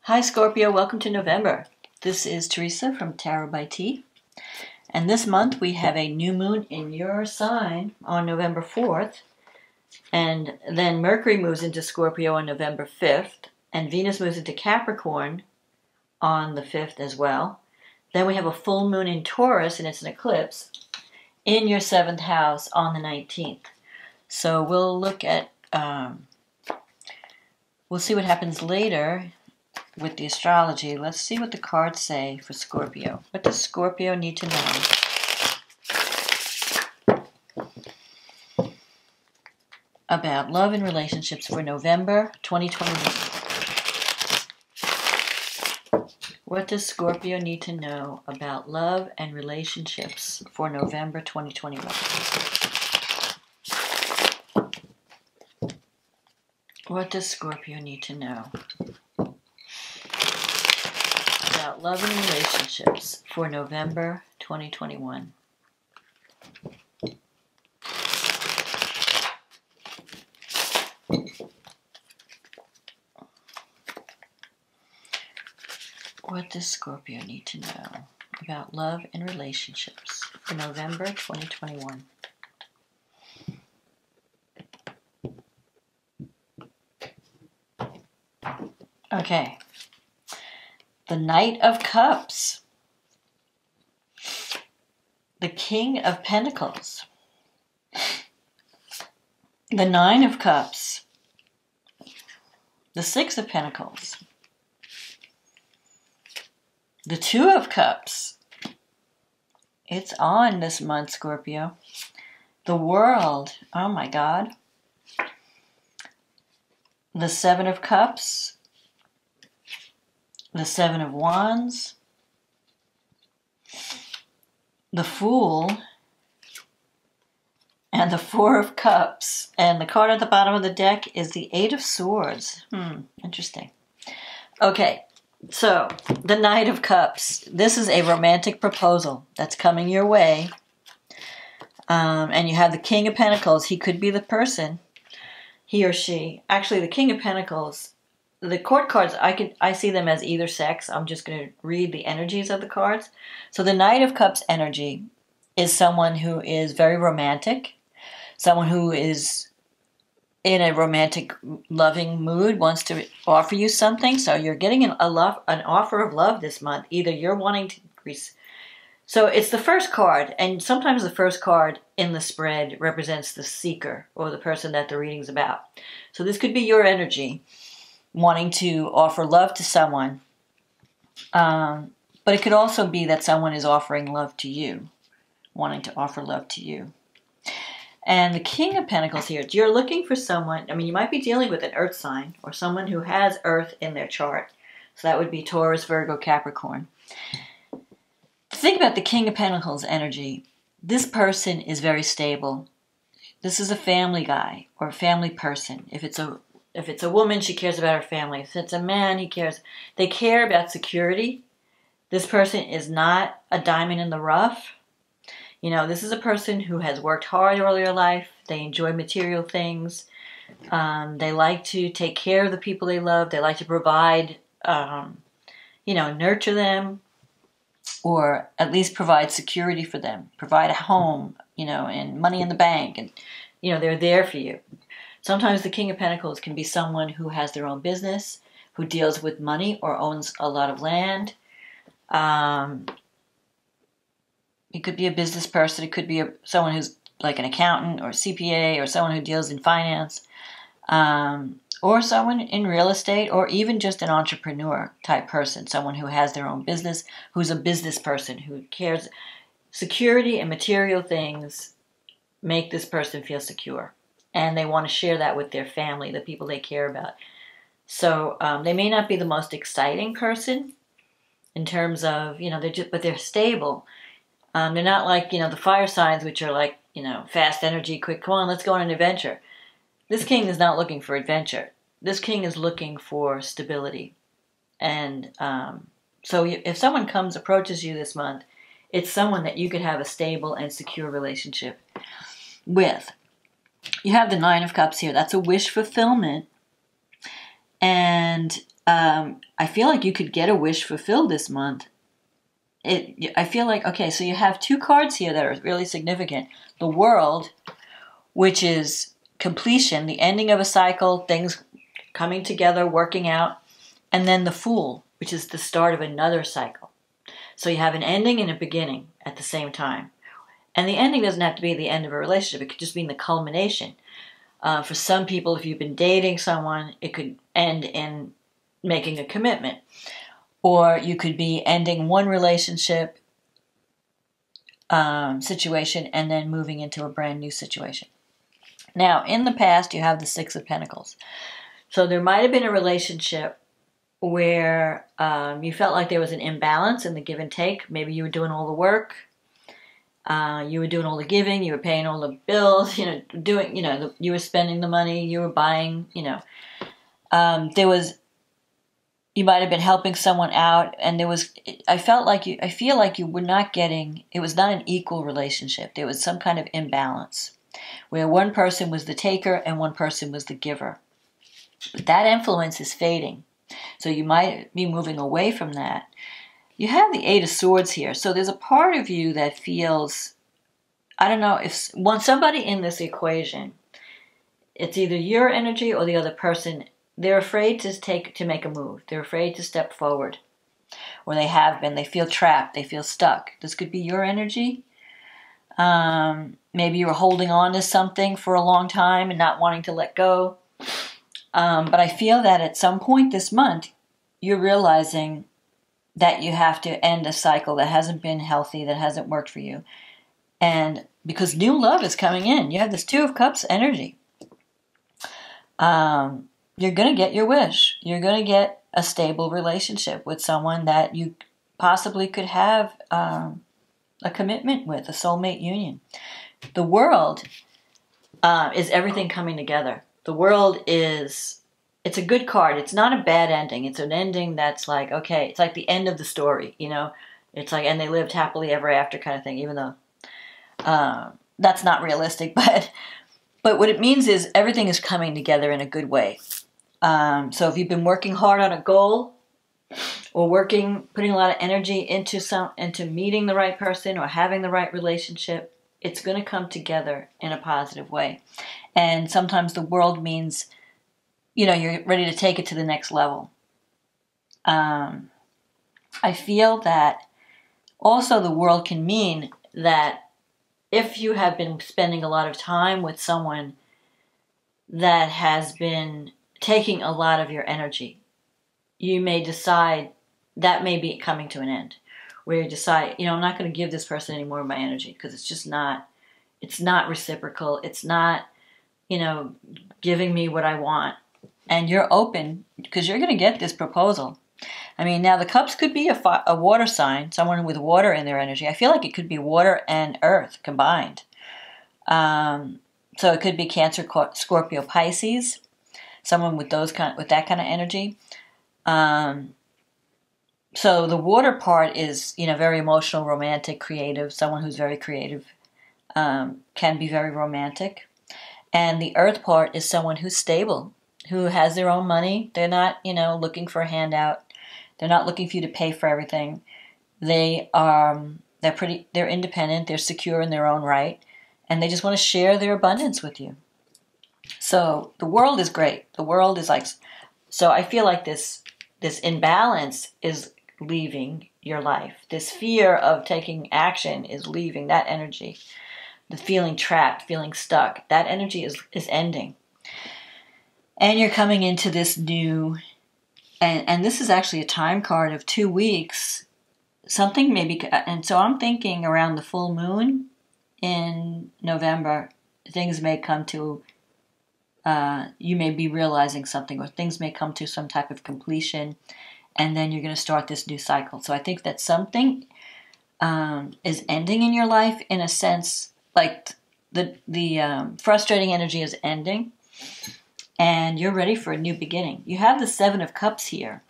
Hi Scorpio, welcome to November. This is Teresa from Tarot by T. And this month we have a new moon in your sign on November 4th. And then Mercury moves into Scorpio on November 5th. And Venus moves into Capricorn on the 5th as well. Then we have a full moon in Taurus, and it's an eclipse, in your 7th house on the 19th. So we'll look at, we'll see what happens later with the astrology. Let's see what the cards say for Scorpio. What does Scorpio need to know about love and relationships for November 2021? What does Scorpio need to know about love and relationships for November 2021? What does Scorpio need to know about love and relationships for November 2021? What does Scorpio need to know about love and relationships for November 2021? Okay. The Knight of Cups. The King of Pentacles. The Nine of Cups. The Six of Pentacles. The Two of Cups. It's on this month, Scorpio. The World. Oh my God. The Seven of Cups. The Seven of Wands. The Fool. And the Four of Cups. And the card at the bottom of the deck is the Eight of Swords. Interesting. Okay. So, the Knight of Cups. This is a romantic proposal that's coming your way. And you have the King of Pentacles. He could be the person, he or she. Actually, the King of Pentacles, the court cards, I see them as either sex. I'm just going to read the energies of the cards. So the Knight of Cups energy is someone who is very romantic, someone who is in a romantic, loving mood, wants to offer you something. So you're getting an offer of love this month. Either you're wanting to... So it's the first card, and sometimes the first card in the spread represents the seeker or the person that the reading's about. So this could be your energy, wanting to offer love to someone. But it could also be that someone is offering love to you, wanting to offer love to you. And the King of Pentacles here, you're looking for someone, I mean, you might be dealing with an earth sign or someone who has earth in their chart. So that would be Taurus, Virgo, Capricorn. Think about the King of Pentacles energy. This person is very stable. This is a family guy or a family person. If it's a woman, she cares about her family. If it's a man, he cares. They care about security. This person is not a diamond in the rough. You know, this is a person who has worked hard all their life. They enjoy material things. They like to take care of the people they love. They like to provide, nurture them, or at least provide security for them. Provide a home, and money in the bank. And, they're there for you. Sometimes the King of Pentacles can be someone who has their own business, who deals with money or owns a lot of land. It could be a business person. It could be someone who's like an accountant or CPA or someone who deals in finance, or someone in real estate, or even just an entrepreneur type person, someone who has their own business, who's a business person, who cares. Security and material things make this person feel secure, and they want to share that with their family, the people they care about. So they may not be the most exciting person in terms of, but they're stable. They're not like, the fire signs, which are like, fast energy, quick, come on, let's go on an adventure. This king is not looking for adventure. This king is looking for stability. And so if someone approaches you this month, it's someone that you could have a stable and secure relationship with. You have the Nine of Cups here. That's a wish fulfillment. And I feel like you could get a wish fulfilled this month. I feel like, okay, so you have two cards here that are really significant. The World, which is completion, the ending of a cycle, things coming together, working out. And then the Fool, which is the start of another cycle. So you have an ending and a beginning at the same time. And the ending doesn't have to be the end of a relationship. It could just mean the culmination. For some people, if you've been dating someone, it could end in making a commitment. Or you could be ending one relationship situation and then moving into a brand new situation. Now, in the past, you have the Six of Pentacles. So there might have been a relationship where you felt like there was an imbalance in the give and take. Maybe you were doing all the work. You were doing all the giving. You were paying all the bills. You were spending the money. You were buying. You might have been helping someone out, and I feel like you were not getting, it was not an equal relationship. There was some kind of imbalance where one person was the taker and one person was the giver. But that influence is fading. So you might be moving away from that. You have the Eight of Swords here. So there's a part of you that feels, I don't know, if somebody in this equation, it's either your energy or the other person. They're afraid to make a move. They're afraid to step forward. Or they have been. They feel trapped. They feel stuck. This could be your energy. Maybe you were holding on to something for a long time and not wanting to let go. But I feel that at some point this month, you're realizing that you have to end a cycle that hasn't been healthy, that hasn't worked for you. And because new love is coming in. You have this Two of Cups energy. You're going to get your wish. You're going to get a stable relationship with someone that you possibly could have a commitment with, a soulmate union. The World is everything coming together. The World it's a good card. It's not a bad ending. It's an ending that's like, okay, it's like the end of the story, It's like, and they lived happily ever after kind of thing, even though that's not realistic. But what it means is everything is coming together in a good way. So if you've been working hard on a goal or putting a lot of energy into meeting the right person or having the right relationship, it's going to come together in a positive way. And sometimes the World means, you're ready to take it to the next level. I feel that also the World can mean that if you have been spending a lot of time with someone that has been taking a lot of your energy, you may decide that may be coming to an end, where you decide, I'm not going to give this person any more of my energy because it's not reciprocal. It's not, giving me what I want. And you're open because you're going to get this proposal. I mean, now the Cups could be a water sign, someone with water in their energy. I feel like it could be water and earth combined. So it could be Cancer, Scorpio, Pisces. Someone with that kind of energy. So the water part is, very emotional, romantic, creative. Someone who's very creative can be very romantic. And the earth part is someone who's stable, who has their own money. They're not, looking for a handout. They're not looking for you to pay for everything. They're independent. They're secure in their own right, and they just want to share their abundance with you. So the World is great. The World is like, so I feel like this imbalance is leaving your life. This fear of taking action is leaving that energy. The feeling trapped, feeling stuck, that energy is ending. And you're coming into this new, and this is actually a time card of 2 weeks. Something maybe, and so I'm thinking around the full moon in November, things may come to, you may be realizing something, or things may come to some type of completion, and then you're going to start this new cycle. So I think that something is ending in your life in a sense, like the frustrating energy is ending, and you're ready for a new beginning. You have the Seven of Cups here.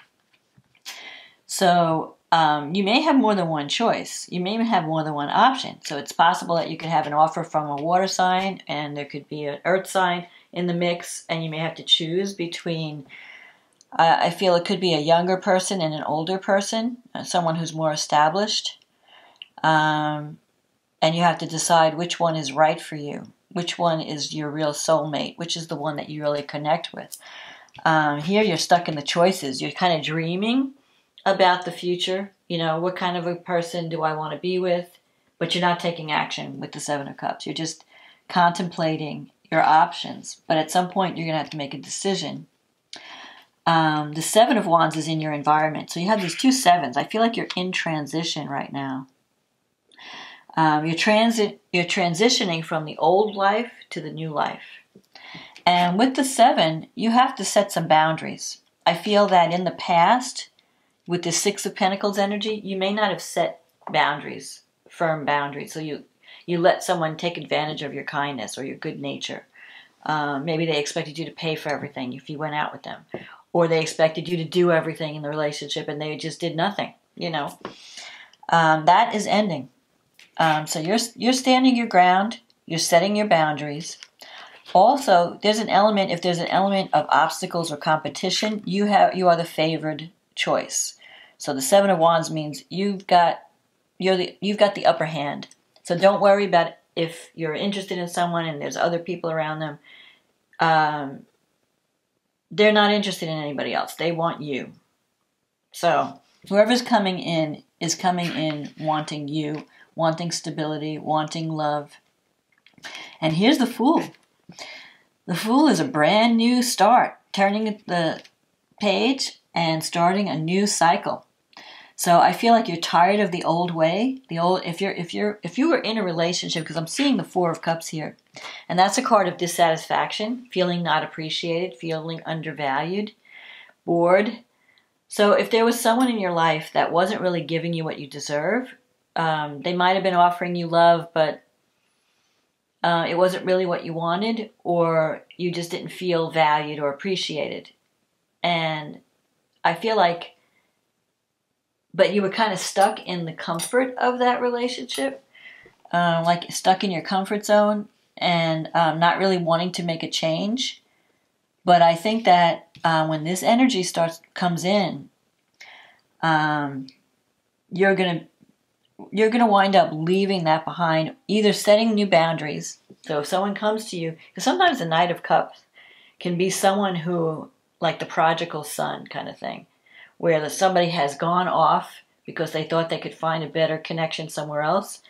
So you may have more than one choice. You may even have more than one option. So it's possible that you could have an offer from a water sign, and there could be an earth sign in the mix, and you may have to choose between I feel it could be a younger person and an older person, someone who's more established. And you have to decide which one is right for you, which one is your real soulmate, which is the one that you really connect with. Here you're stuck in the choices. You're kind of dreaming about the future. You know, what kind of a person do I want to be with? But you're not taking action with the Seven of Cups. You're just contemplating your options. But at some point you're going to have to make a decision. The Seven of Wands is in your environment. So you have these two sevens. I feel like you're in transition right now. You're transitioning from the old life to the new life. And with the seven, you have to set some boundaries. I feel that in the past, with the Six of Pentacles energy, you may not have set boundaries, firm boundaries. So you let someone take advantage of your kindness or your good nature. Maybe they expected you to pay for everything if you went out with them. Or they expected you to do everything in the relationship and they just did nothing, you know. That is ending. So you're standing your ground. You're setting your boundaries. Also, if there's an element of obstacles or competition, you are the favored choice. So the Seven of Wands means you've got the upper hand. So don't worry about if you're interested in someone and there's other people around them. They're not interested in anybody else. They want you. So whoever's coming in is coming in wanting you, wanting stability, wanting love. And here's the Fool. The Fool is a brand new start, turning the page and starting a new cycle. So I feel like you're tired of the old way. If you were in a relationship, because I'm seeing the Four of Cups here, and that's a card of dissatisfaction, feeling not appreciated, feeling undervalued, bored. So if there was someone in your life that wasn't really giving you what you deserve, they might have been offering you love, but it wasn't really what you wanted, or you just didn't feel valued or appreciated. And I feel like, but you were kind of stuck in the comfort of that relationship, like stuck in your comfort zone and not really wanting to make a change. But I think that when this energy comes in, you're gonna wind up leaving that behind, either setting new boundaries. So if someone comes to you, because sometimes the Knight of Cups can be someone who, like the prodigal son kind of thing, where somebody has gone off because they thought they could find a better connection somewhere else.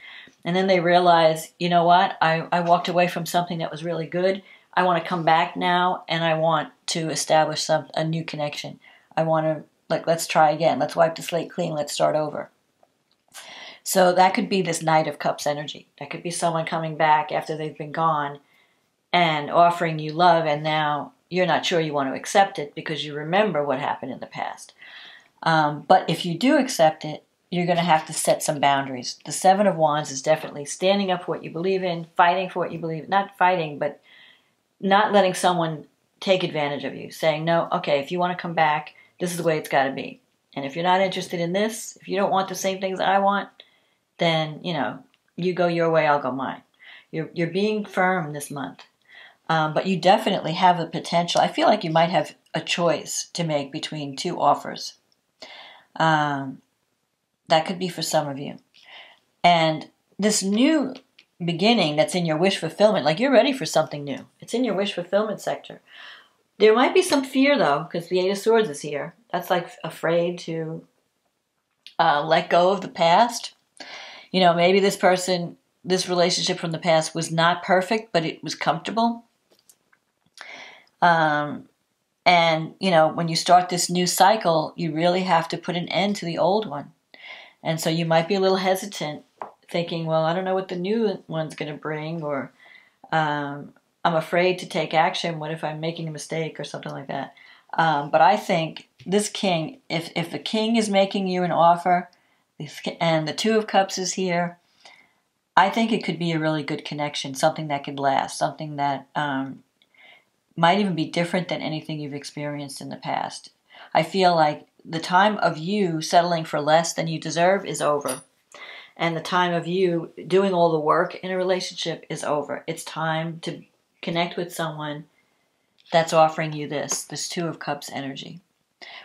And then they realize, you know what, I walked away from something that was really good. I want to come back now and I want to establish a new connection. I want to, let's try again. Let's wipe the slate clean. Let's start over. So that could be this Knight of Cups energy. That could be someone coming back after they've been gone and offering you love, and now you're not sure you want to accept it because you remember what happened in the past. But if you do accept it, you're going to have to set some boundaries. The Seven of Wands is definitely standing up for what you believe in, fighting for what you believe in. Not fighting, but not letting someone take advantage of you. Saying, no, okay, if you want to come back, this is the way it's got to be. And if you're not interested in this, if you don't want the same things I want, then, you go your way, I'll go mine. You're being firm this month. But you definitely have the potential. I feel like you might have a choice to make between two offers. That could be for some of you. And this new beginning that's in your wish fulfillment, like you're ready for something new. It's in your wish fulfillment sector. There might be some fear, though, because the Eight of Swords is here. That's like afraid to let go of the past. Maybe this relationship from the past was not perfect, but it was comfortable. And, when you start this new cycle, you really have to put an end to the old one. And so you might be a little hesitant, thinking, well, I don't know what the new one's going to bring, or I'm afraid to take action. What if I'm making a mistake or something like that? But I think this king, if the king is making you an offer, and the Two of Cups is here, I think it could be a really good connection, something that could last, something that might even be different than anything you've experienced in the past. I feel like the time of you settling for less than you deserve is over. And the time of you doing all the work in a relationship is over. It's time to connect with someone that's offering you this Two of Cups energy.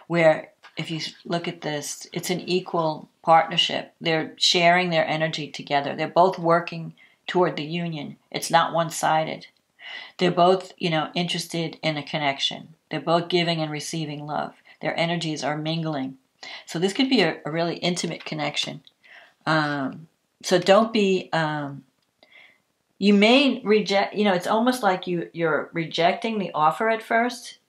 where if you look at this, it's an equal partnership. They're sharing their energy together. They're both working toward the union. It's not one-sided. They're both, interested in a connection. They're both giving and receiving love. Their energies are mingling. So this could be a really intimate connection. So don't be, you may reject, it's almost like you're rejecting the offer at first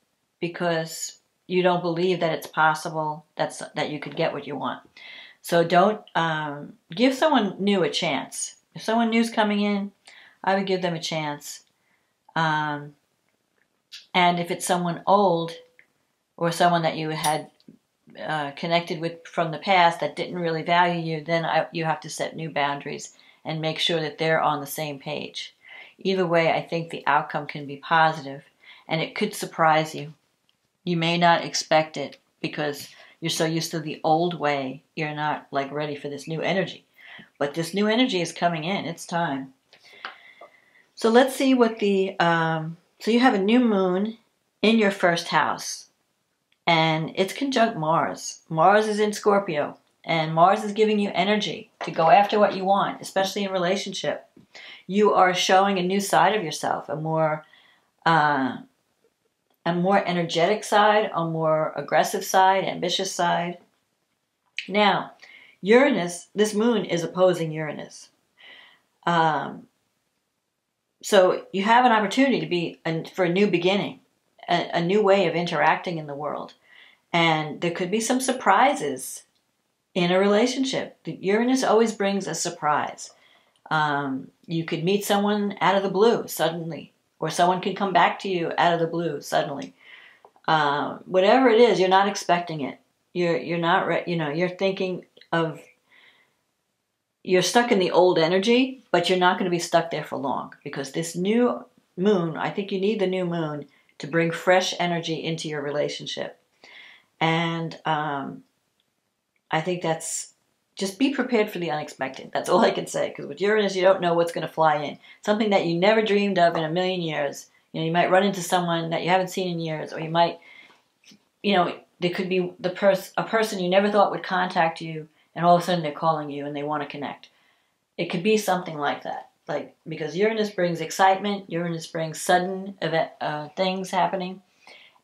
because you don't believe that it's possible that you could get what you want. So don't give someone new a chance. If someone new's coming in, I would give them a chance. And if it's someone old or someone that you had connected with from the past that didn't really value you, then you have to set new boundaries and make sure that they're on the same page. Either way, I think the outcome can be positive, and it could surprise you. You may not expect it because you're so used to the old way, you're not ready for this new energy. But this new energy is coming in. It's time. So let's see what so you have a new moon in your first house, and it's conjunct Mars. Mars is in Scorpio, and Mars is giving you energy to go after what you want, especially in relationship. You are showing a new side of yourself, a more energetic side, a more aggressive side, ambitious side. Now, Uranus, this moon is opposing Uranus. So you have an opportunity for a new beginning, a new way of interacting in the world. And there could be some surprises in a relationship. Uranus always brings a surprise. You could meet someone out of the blue suddenly, or someone could come back to you out of the blue suddenly. Whatever it is, you're not expecting it. You're not, you're thinking of, you're stuck in the old energy, but you're not going to be stuck there for long, because this new moon, I think you need the new moon to bring fresh energy into your relationship. And I think just be prepared for the unexpected. That's all I can say, because with Uranus, you don't know what's going to fly in. Something that you never dreamed of in a million years. You might run into someone that you haven't seen in years, or you might, there could be a person you never thought would contact you, and all of a sudden they're calling you and they want to connect. It could be something like that. Because Uranus brings excitement, Uranus brings sudden things happening,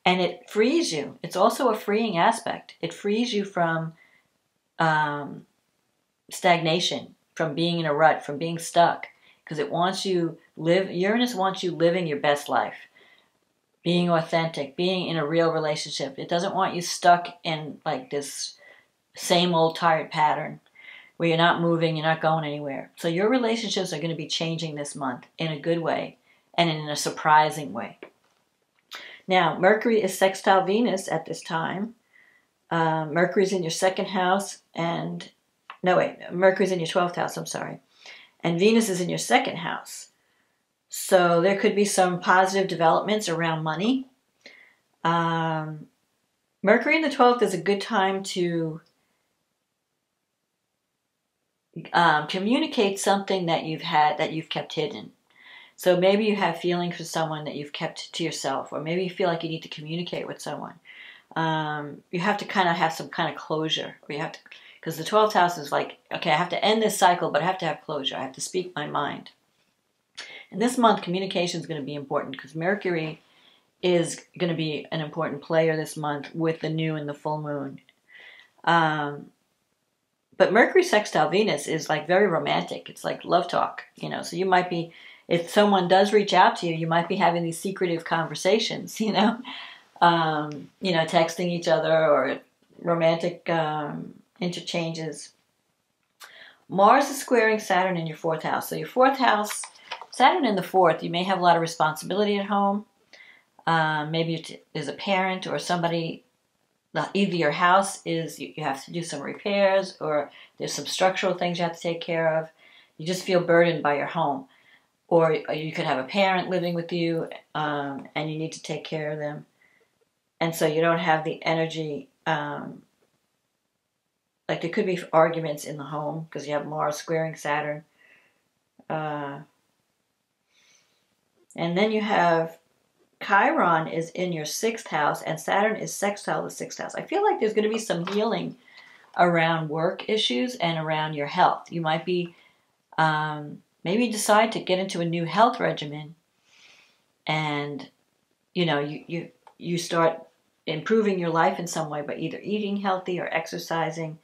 and it frees you. It's also a freeing aspect. It frees you from stagnation, from being in a rut, from being stuck, because Uranus wants you living your best life, being authentic, being in a real relationship. It doesn't want you stuck in this same old tired pattern where you're not moving, you're not going anywhere. So your relationships are going to be changing this month in a good way and in a surprising way. Now, Mercury is sextile Venus at this time. Mercury's in your second house, Mercury's in your 12th house, I'm sorry. And Venus is in your second house. So there could be some positive developments around money. Mercury in the 12th is a good time to communicate something that you've kept hidden. So maybe you have feelings for someone that you've kept to yourself, or maybe you feel like you need to communicate with someone. You have to kind of have some kind of closure, because the 12th house is okay, I have to end this cycle, but I have to have closure. I have to speak my mind. And this month, communication is going to be important, because Mercury is going to be an important player this month with the new and the full moon. But Mercury sextile Venus is very romantic. It's like love talk, So you might be, if someone does reach out to you, you might be having these secretive conversations, texting each other, or romantic interchanges. Mars is squaring Saturn in your 4th house. So your 4th house, Saturn in the 4th, you may have a lot of responsibility at home. Maybe there's a parent or somebody. Either your house you have to do some repairs, or there's some structural things you have to take care of. You just feel burdened by your home. Or you could have a parent living with you, and you need to take care of them. And so you don't have the energy. There could be arguments in the home because you have Mars squaring Saturn. And then you have Chiron is in your 6th house and Saturn is sextile the 6th house. I feel like there's going to be some healing around work issues and around your health. You might be, maybe decide to get into a new health regimen, and, you start improving your life in some way by either eating healthy or exercising,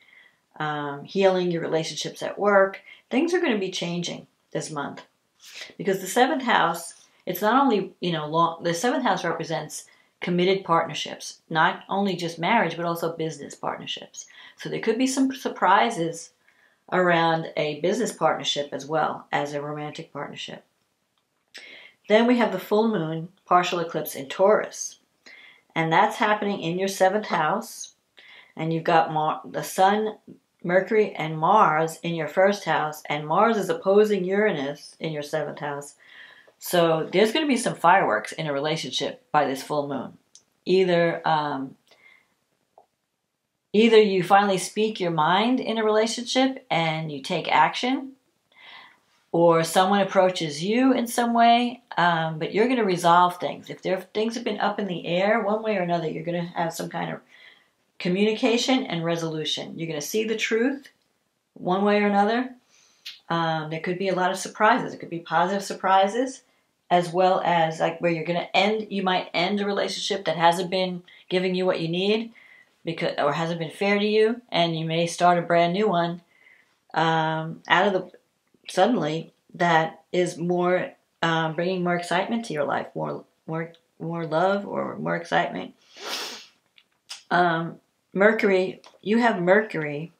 healing your relationships at work. Things are going to be changing this month because the 7th house, it's not only, the 7th house represents committed partnerships, not only just marriage, but also business partnerships. So there could be some surprises around a business partnership as well as a romantic partnership. Then we have the full moon partial eclipse in Taurus. And that's happening in your 7th house. And you've got the Sun, Mercury, and Mars in your 1st house. And Mars is opposing Uranus in your 7th house. So there's going to be some fireworks in a relationship by this full moon. Either you finally speak your mind in a relationship and you take action, or someone approaches you in some way, but you're going to resolve things. If things have been up in the air, one way or another, you're going to have some kind of communication and resolution. You're going to see the truth one way or another. There could be a lot of surprises. It could be positive surprises, as well as like where you might end a relationship that hasn't been giving you what you need, or hasn't been fair to you, and you may start a brand new one suddenly that is more bringing more excitement to your life, more love or more excitement. Mercury, you have Mercury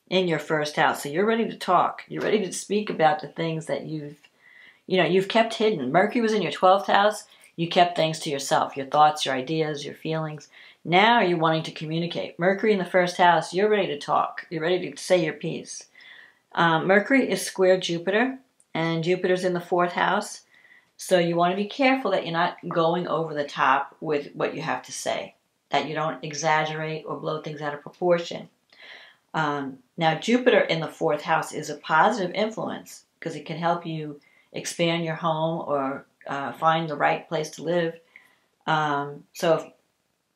in your 1st house, so you're ready to talk. You're ready to speak about the things that you've kept hidden. Mercury was in your 12th house. You kept things to yourself, your thoughts, your ideas, your feelings. Now you're wanting to communicate. Mercury in the 1st house, you're ready to talk. You're ready to say your piece. Mercury is square Jupiter, and Jupiter's in the 4th house. So you want to be careful that you're not going over the top with what you have to say, that you don't exaggerate or blow things out of proportion. Now, Jupiter in the 4th house is a positive influence because it can help you expand your home or find the right place to live. So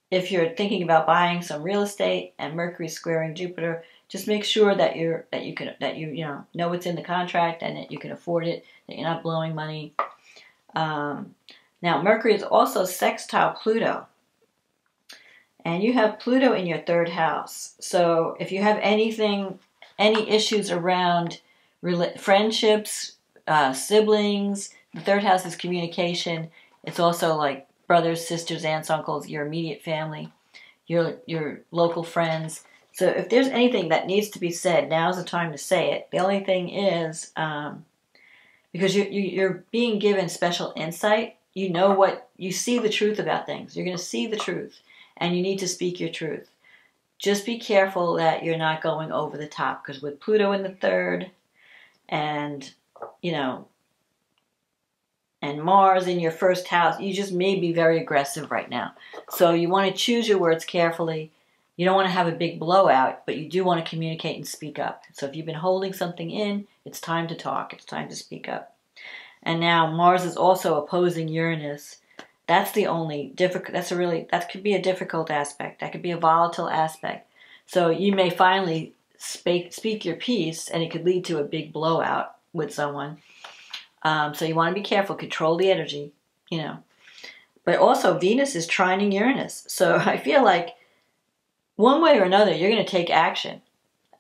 if you're thinking about buying some real estate and Mercury squaring Jupiter, just make sure that you know what's in the contract and that you can afford it, that you're not blowing money. Now, Mercury is also sextile Pluto. And you have Pluto in your 3rd house. So if you have any issues around friendships, siblings, the 3rd house is communication. It's also like brothers, sisters, aunts, uncles, your immediate family, your local friends. So if there's anything that needs to be said, now's the time to say it. The only thing is, because you're being given special insight, you see the truth about things. You're going to see the truth, and you need to speak your truth. Just be careful that you're not going over the top, because with Pluto in the 3rd, and and Mars in your 1st house, you just may be very aggressive right now. So you want to choose your words carefully. You don't want to have a big blowout, but you do want to communicate and speak up. So if you've been holding something in, it's time to talk. It's time to speak up. And now Mars is also opposing Uranus. That's the only difficult. That could be a difficult aspect. That could be a volatile aspect. So you may finally speak your piece, and it could lead to a big blowout with someone. So you want to be careful. Control the energy, But also Venus is trining Uranus. So I feel like one way or another, you're going to take action.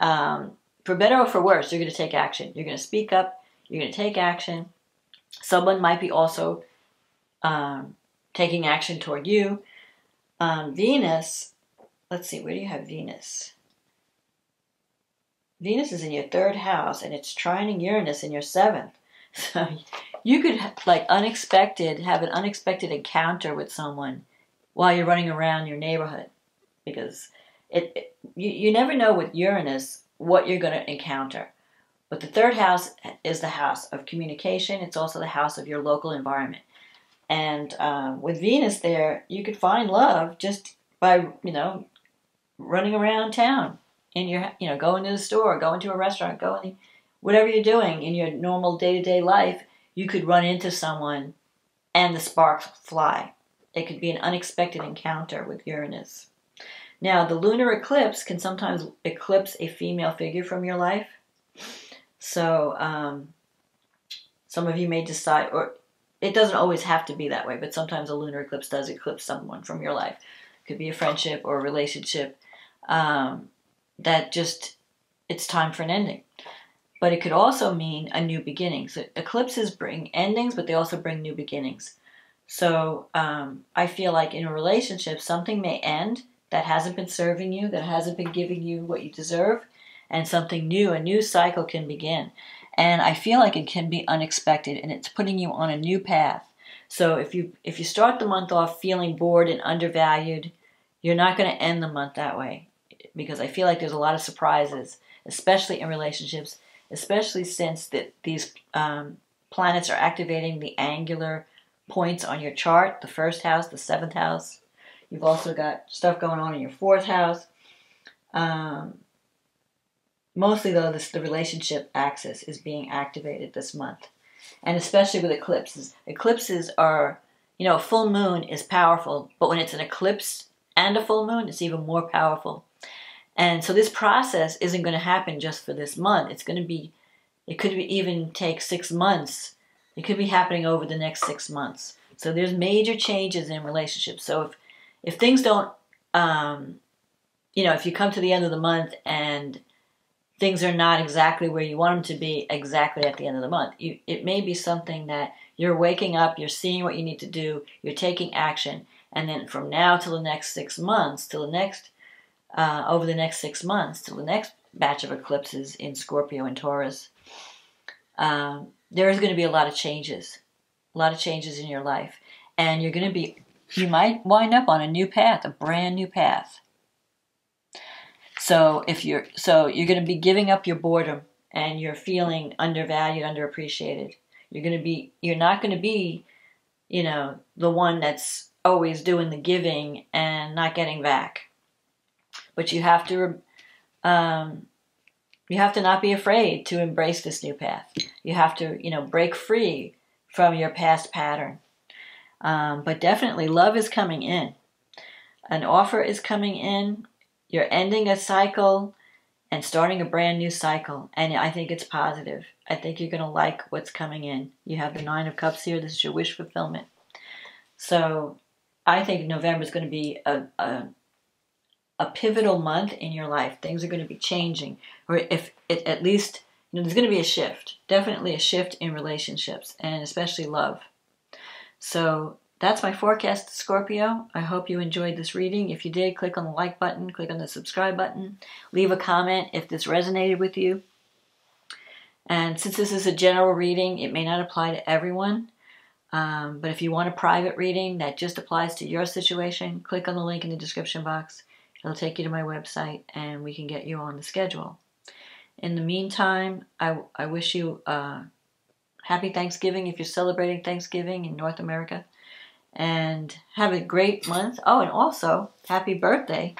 For better or for worse, you're going to take action. You're going to speak up. You're going to take action. Someone might be also taking action toward you. Venus, let's see, where do you have Venus? Venus is in your 3rd house, and it's trining Uranus in your 7th. So you could have an unexpected encounter with someone while you're running around your neighborhood, because you never know with Uranus what you're going to encounter. But the 3rd house is the house of communication. It's also the house of your local environment. And with Venus there, you could find love just by, running around town in your, going to the store, going to a restaurant, whatever you're doing in your normal day-to-day life, you could run into someone and the sparks fly. it could be an unexpected encounter with Uranus. Now, the lunar eclipse can sometimes eclipse a female figure from your life. So some of you may decide, or it doesn't always have to be that way, but sometimes a lunar eclipse does eclipse someone from your life. It could be a friendship or a relationship that just, it's time for an ending. But it could also mean a new beginning. So eclipses bring endings, but they also bring new beginnings. So I feel like in a relationship, something may end that hasn't been serving you, that hasn't been giving you what you deserve, and something new, a new cycle can begin. And I feel like it can be unexpected, and it's putting you on a new path. So if you start the month off feeling bored and undervalued, you're not going to end the month that way, because I feel like there's a lot of surprises, especially in relationships, especially since these planets are activating the angular points on your chart, the first house, the seventh house. You've also got stuff going on in your fourth house. Mostly, though, the relationship axis is being activated this month. And especially with eclipses. Eclipses are, a full moon is powerful, but when it's an eclipse and a full moon, it's even more powerful. And so this process isn't going to happen just for this month. It could even take 6 months. It could be happening over the next 6 months. So there's major changes in relationships. So if things don't, if you come to the end of the month and things are not exactly where you want them to be exactly at the end of the month, it may be something that you're waking up, you're seeing what you need to do, you're taking action, and then from now till the next 6 months, over the next 6 months, till the next batch of eclipses in Scorpio and Taurus, there is going to be a lot of changes in your life, and you might wind up on a new path, a brand new path. So you're going to be giving up your boredom, and you're feeling undervalued, underappreciated. You're not going to be, the one that's always doing the giving and not getting back. But you have to not be afraid to embrace this new path. You have to, break free from your past pattern. But definitely love is coming in. An offer is coming in. You're ending a cycle and starting a brand new cycle. And I think it's positive. I think you're going to like what's coming in. You have the 9 of Cups here. This is your wish fulfillment. So I think November is going to be a pivotal month in your life. Things are going to be changing. Or if it, at least, there's going to be a shift. Definitely a shift in relationships, and especially love. So that's my forecast, Scorpio. I hope you enjoyed this reading. If you did, click on the like button, click on the subscribe button, leave a comment if this resonated with you. And since this is a general reading, it may not apply to everyone. But if you want a private reading that just applies to your situation, click on the link in the description box. It'll take you to my website, and we can get you on the schedule. In the meantime, I wish you happy Thanksgiving if you're celebrating Thanksgiving in North America. And have a great month. Oh, and also, happy birthday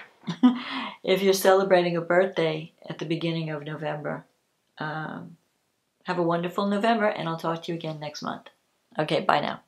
if you're celebrating a birthday at the beginning of November. Have a wonderful November, and I'll talk to you again next month. Okay, bye now.